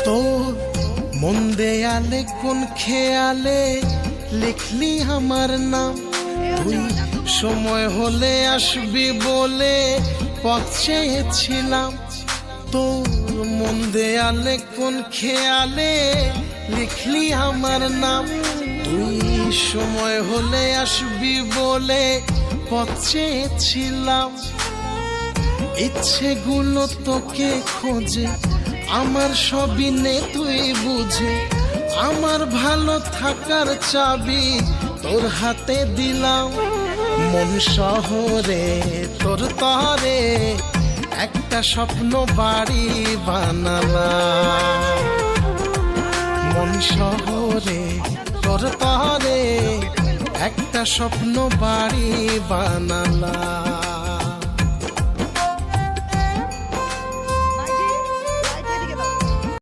তো মন দেয়ালে কোন খেয়ালে লিখলি আমার নাম, তুই সময় হলে আসবি বলে পথ চেয়েছিলাম। তোর মন দেয়ালে কোন খেয়ালে লিখলি আমার নাম, তুই সময় হলে আসবি বলে পথ চেয়েছিলাম। ইচ্ছেগুলো তোকে খোঁজে, আমার সবই নে তুই বুঝে, আমার ভালো থাকার চাবি তোর হাতে দিলাম। মন শহরে তোর তরে একটা স্বপ্ন বাড়ি বানালাম। মন শহরে তোর তরে একটা স্বপ্ন বাড়ি বানালাম।